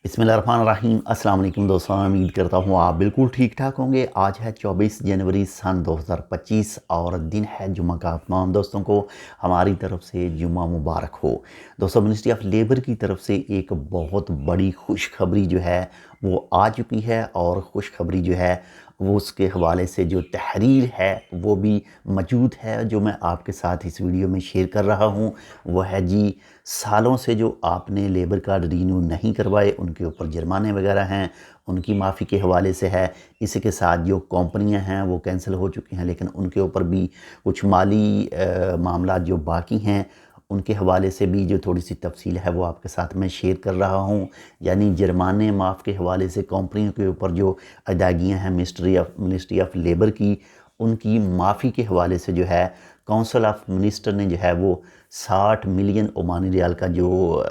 बिस्मिल्लाहिर्रहमानिर्रहीम। अस्सलाम वालेकुम दोस्तों, उम्मीद करता हूँ आप बिल्कुल ठीक ठाक होंगे। आज है 24 जनवरी सन 2025 और दिन है जुम्मा का। तमाम दोस्तों को हमारी तरफ से जुम्मा मुबारक हो। दोस्तों, मिनिस्ट्री ऑफ लेबर की तरफ से एक बहुत बड़ी खुशखबरी जो है वो आ चुकी है, और खुशखबरी जो है वो उसके हवाले से जो तहरीर है वो भी मौजूद है, जो मैं आपके साथ इस वीडियो में शेयर कर रहा हूँ। वो है जी, सालों से जो आपने लेबर कार्ड रीन्यू नहीं करवाए उनके ऊपर जुर्माने वगैरह हैं, उनकी माफ़ी के हवाले से है। इसी के साथ जो कंपनियां हैं वो कैंसिल हो चुकी हैं, लेकिन उनके ऊपर भी कुछ माली मामला जो बाकी हैं उनके हवाले से भी जो थोड़ी सी तफसील है वो आपके साथ मैं शेयर कर रहा हूँ। यानी जुर्माने माफ़ के हवाले से कंपनियों के ऊपर जो अदायगियाँ हैं मिनिस्ट्री ऑफ लेबर की, उनकी माफ़ी के हवाले से जो है काउंसिल ऑफ मिनिस्टर ने जो है वो 60 मिलियन ओमानी रियाल का जो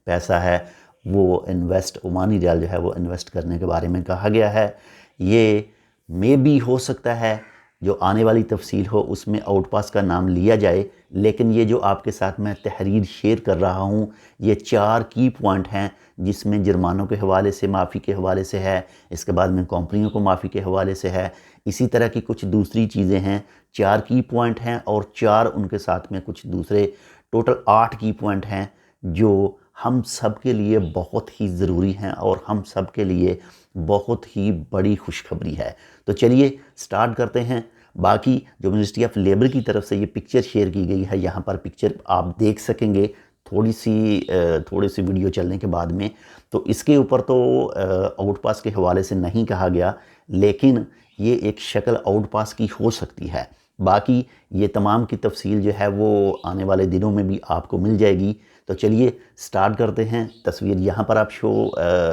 पैसा है वो ओमानी रियाल जो है वो इन्वेस्ट करने के बारे में कहा गया है। ये भी हो सकता है जो आने वाली तफसील हो उसमें आउटपास का नाम लिया जाए, लेकिन ये जो आपके साथ मैं तहरीर शेयर कर रहा हूँ ये 4 की पॉइंट हैं, जिसमें जुर्मानों के हवाले से माफ़ी के हवाले से है, इसके बाद में कंपनियों को माफ़ी के हवाले से है, इसी तरह की कुछ दूसरी चीज़ें हैं। 4 की पॉइंट हैं और 4 उनके साथ में कुछ दूसरे, टोटल 8 की पॉइंट हैं जो हम सब के लिए बहुत ही ज़रूरी हैं और हम सब के लिए बहुत ही बड़ी खुशखबरी है। तो चलिए स्टार्ट करते हैं। बाकी जो मिनिस्ट्री ऑफ लेबर की तरफ से ये पिक्चर शेयर की गई है, यहाँ पर पिक्चर आप देख सकेंगे थोड़ी सी वीडियो चलने के बाद में। तो इसके ऊपर तो आउटपास के हवाले से नहीं कहा गया, लेकिन ये एक शक्ल आउटपास की हो सकती है। बाकी ये तमाम की तफसील जो है वो आने वाले दिनों में भी आपको मिल जाएगी। तो चलिए स्टार्ट करते हैं। तस्वीर यहाँ पर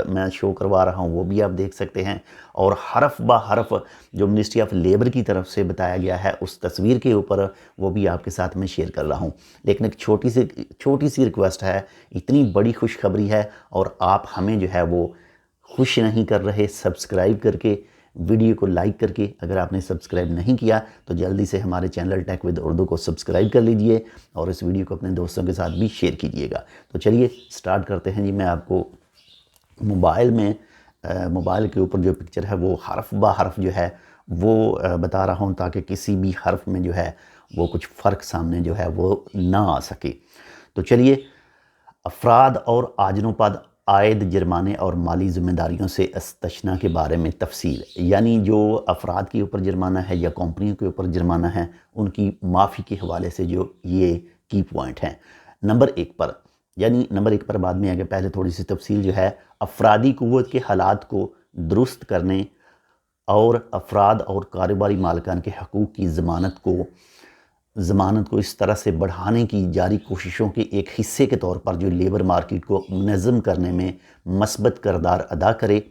मैं शो करवा रहा हूँ वो भी आप देख सकते हैं, और हरफ बा हरफ जो मिनिस्ट्री ऑफ लेबर की तरफ से बताया गया है उस तस्वीर के ऊपर वो भी आपके साथ में शेयर कर रहा हूँ। लेकिन एक छोटी सी रिक्वेस्ट है, इतनी बड़ी खुशखबरी है और आप हमें जो है वो खुश नहीं कर रहे सब्सक्राइब करके, वीडियो को लाइक करके। अगर आपने सब्सक्राइब नहीं किया तो जल्दी से हमारे चैनल टेक विद उर्दू को सब्सक्राइब कर लीजिए और इस वीडियो को अपने दोस्तों के साथ भी शेयर कीजिएगा। तो चलिए स्टार्ट करते हैं जी। मैं आपको मोबाइल के ऊपर जो पिक्चर है वो हरफ बा हरफ जो है वो बता रहा हूँ, ताकि किसी भी हरफ में जो है वो कुछ फ़र्क सामने जो है वो ना आ सके। तो चलिए, अफराद और आजनोपाद आयद जुर्माने और माली ज़िम्मेदारियों से इस्तश्ना के बारे में तफसील। यानी जो अफराद के ऊपर जुर्माना है या कंपनियों के ऊपर जुर्माना है उनकी माफ़ी के हवाले से जो ये की पॉइंट हैं। नंबर 1 पर बाद में आगे, पहले थोड़ी सी तफसील जो है, अफरादी क़ुव्वत के हालात को दुरुस्त करने और अफराद और कारोबारी मालिकान के हकूक़ की ज़मानत को इस तरह से बढ़ाने की जारी कोशिशों के एक हिस्से के तौर पर जो लेबर मार्केट को मुनज़्ज़म करने में मस्बत किरदार अदा करे,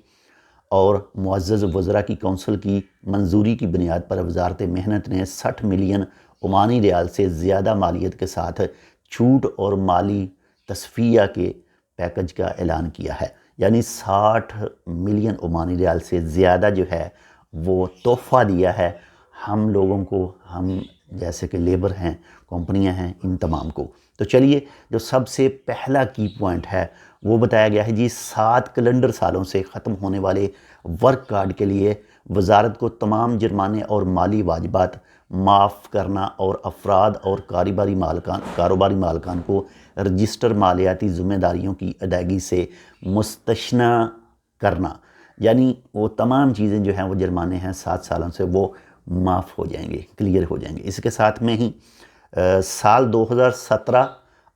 और मुअज़्ज़ज़ वज़रा की कौंसिल की मंजूरी की बुनियाद पर वज़ारत मेहनत ने 60 मिलियन ओमानी रियाल से ज़्यादा मालियत के साथ छूट और माली तस्फ़िया के पैकेज का ऐलान किया है। यानी 60 मिलियन ओमानी रियाल से ज़्यादा जो है वो तोहफ़ा दिया है हम लोगों को, हम जैसे कि लेबर हैं, कंपनियां हैं, इन तमाम को। तो चलिए, जो सबसे पहला की पॉइंट है वो बताया गया है जी, 7 कैलेंडर सालों से ख़त्म होने वाले वर्क कार्ड के लिए वजारत को तमाम जुर्माने और माली वाजिबात माफ़ करना और अफराद और कारोबारी मालकान को रजिस्टर मालियाती ज़िम्मेदारियों की अदायगी से मुस्तस्ना करना। यानी वो तमाम चीज़ें जो हैं वो जुर्माने हैं 7 सालों से वो माफ़ हो जाएंगे, क्लियर हो जाएंगे। इसके साथ में ही साल 2017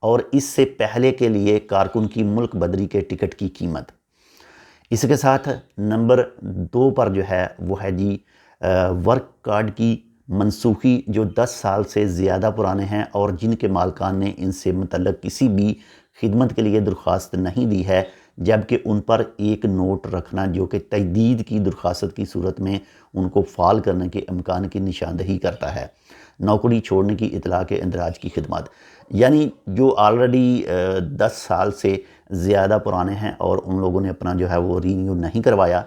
और इससे पहले के लिए कारकुन की मुल्क बदरी के टिकट की कीमत। इसके साथ नंबर 2 पर जो है वो है जी, वर्क कार्ड की मनसूखी जो 10 साल से ज़्यादा पुराने हैं और जिनके मालकान ने इनसे मुतल्लक किसी भी खिदमत के लिए दरख्वास्त नहीं दी है, जबकि उन पर एक नोट रखना जो कि तजदीद की दरख्वास्त की सूरत में उनको फ़ाल करने के इम्कान की निशानदही करता है। नौकरी छोड़ने की इतला के इंदराज की खिदमत, यानी जो ऑलरेडी 10 साल से ज़्यादा पुराने हैं और उन लोगों ने अपना जो है वो रीन्यू नहीं करवाया,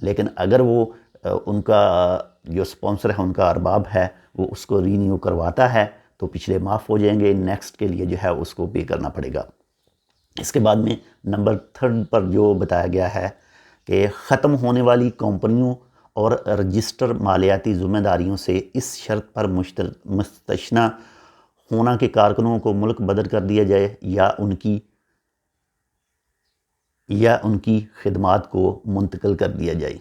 लेकिन अगर वो उनका जो स्पॉन्सर है, उनका अरबाब है, वो उसको रीन्यू करवाता है तो पिछले माफ़ हो जाएंगे, नेक्स्ट के लिए जो है उसको पे करना पड़ेगा। اس کے بعد میں نمبر 3 پر جو بتایا گیا ہے کہ ختم ہونے والی کمپنیوں اور رجسٹر مالیاتی ذمہ داریوں سے اس شرط پر مستثنی ہونا کہ کارکنوں کو ملک بدر کر دیا جائے یا ان کی خدمات کو منتقل کر دیا جائے۔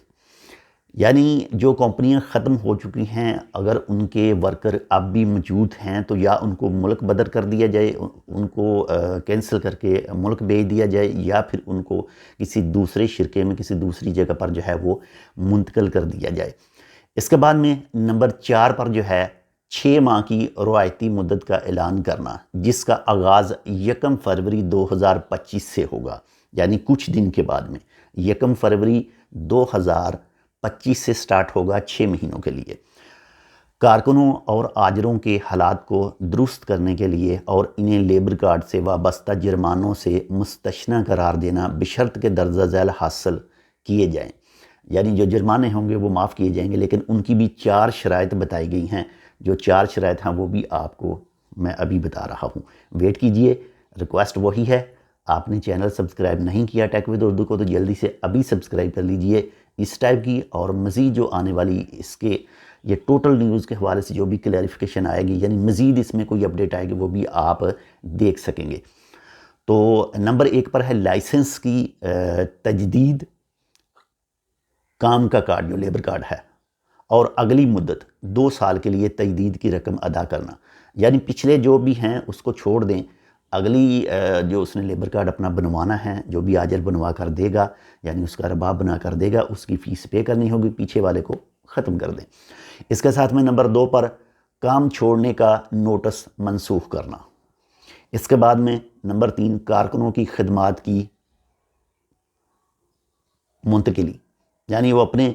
یعنی جو کمپنیاں ختم ہو چکی ہیں، اگر ان کے ورکر اب بھی موجود ہیں تو یا ان کو ملک بدر کر دیا جائے، ان کو کینسل کر کے ملک بھیج دیا جائے، یا پھر ان کو کسی دوسرے شرکے میں کسی دوسری جگہ پر جو ہے وہ منتقل کر دیا جائے۔ اس کے بعد میں نمبر 4 پر جو ہے 6 ماہ کی رعایتی مدت کا اعلان کرنا، جس کا آغاز 1 فروری 2025 سے ہوگا، یعنی کچھ دن کے بعد میں 1 فروری 2025 سے سٹارٹ ہوگا 6 مہینوں کے لیے۔ کارکنوں اور آجروں کے حالات کو درست کرنے کے لیے اور انہیں لیبر کارڈ سے وابستہ جرمانوں سے مستثنی قرار دینا بشرط کے درجہ ذیل حاصل کیے جائیں۔ یعنی جو جرمانے ہوں گے وہ معاف کیے جائیں گے، لیکن ان کی بھی 4 شرائط بتائی گئی ہیں۔ جو 4 شرائط ہیں وہ بھی آپ کو میں ابھی بتا رہا ہوں، ویٹ کیجئے۔ ریکویسٹ وہی ہے، آپ نے چینل سبسکرائب نہیں کیا ٹیک ود اردو کو تو جلدی سے ابھی سبسکرائب کر لیجئے اس ٹائپ کی، اور مزید جو آنے والی اس کے یہ ٹوٹل نیوز کے حوالے سے جو بھی کلیریفیکیشن آئے گی، یعنی مزید اس میں کوئی اپڈیٹ آئے گی، وہ بھی آپ دیکھ سکیں گے۔ تو نمبر 1 پر ہے لائسنس کی تجدید، کام کا کارڈ جو لیبر کارڈ ہے، اور اگلی مدت 2 سال کے لیے تجدید کی رقم ادا کرنا۔ یعنی پچھلے جو بھی ہیں اس کو چھوڑ دیں، اگلی جو اس نے لیبر کارڈ اپنا بنوانا ہے، جو بھی آجر بنوا کر دے گا، یعنی اس کا رباب بنا کر دے گا، اس کی فیس پے کرنی ہوگی، پیچھے والے کو ختم کر دیں۔ اس کے ساتھ میں نمبر 2 پر کام چھوڑنے کا نوٹس منسوخ کرنا۔ اس کے بعد میں نمبر 3 کارکنوں کی خدمات کی منتقلی، یعنی وہ اپنے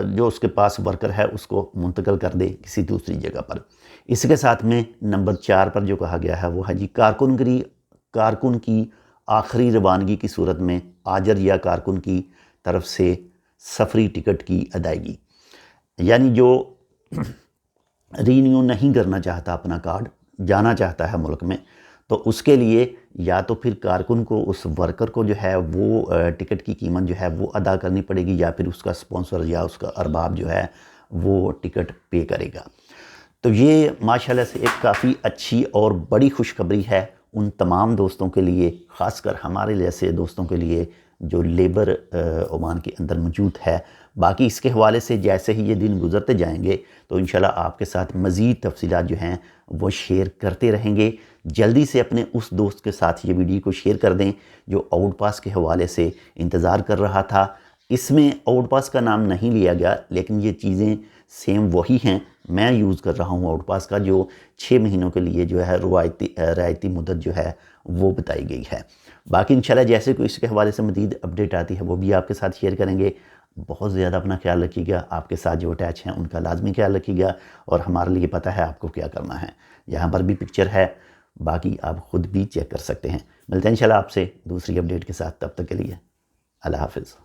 جو اس کے پاس ورکر ہے اس کو منتقل کر دے کسی دوسری جگہ پر۔ اس کے ساتھ میں نمبر 4 پر جو کہا گیا ہے وہ ہے جی کارکن کی آخری روانگی کی صورت میں آجر یا کارکن کی طرف سے سفری ٹکٹ کی ادائیگی۔ یعنی جو رینیو نہیں کرنا چاہتا اپنا کارڈ، جانا چاہتا ہے ملک میں، تو اس کے لیے یا تو پھر کارکن کو، اس ورکر کو جو ہے وہ ٹکٹ کی قیمت جو ہے وہ ادا کرنی پڑے گی، یا پھر اس کا سپانسر یا اس کا ارباب جو ہے وہ ٹکٹ پے کرے گا۔ تو یہ ماشاءاللہ سے ایک کافی اچھی اور بڑی خوشخبری ہے ان تمام دوستوں کے لیے، خاص کر ہمارے جیسے دوستوں کے لیے جو لیبر عمان کے اندر موجود ہے۔ باقی اس کے حوالے سے جیسے ہی یہ دن گزرتے جائیں گے تو انشاءاللہ آپ کے ساتھ مزید تفصیلات جو ہیں وہ شیئر کرتے رہیں گے۔ جلدی سے اپنے اس دوست کے ساتھ یہ ویڈیو کو شیئر کر دیں جو آؤٹ پاس کے حوالے سے انتظار کر رہا تھا۔ اس میں آؤٹ پاس کا نام نہیں لیا گیا، لیکن یہ چیزیں سیم وہی ہیں۔ میں یوز کر رہا ہوں آؤٹ پاس کا، جو 6 مہینوں کے لیے جو ہے رعایتی مدت جو ہے وہ بتائی گئی ہے۔ باقی انشاءاللہ جیسے کوئی اس کے حوالے سے مزید اپڈیٹ آتی ہے وہ بھی آپ کے ساتھ شیئر کریں گے۔ بہت زیادہ اپنا خیال رکھیے گا، آپ کے ساتھ جو اٹیچ ہیں ان کا لازمی خیال رکھیے گا، اور ہمارے لیے پتہ ہے آپ کو کیا کرنا ہے۔ یہاں پر بھی پکچر ہے، باقی آپ خود بھی چیک کر سکتے ہیں۔ ملتے ہیں انشاءاللہ آپ سے دوسری اپڈیٹ کے ساتھ، تب تک کے لیے اللہ حافظ۔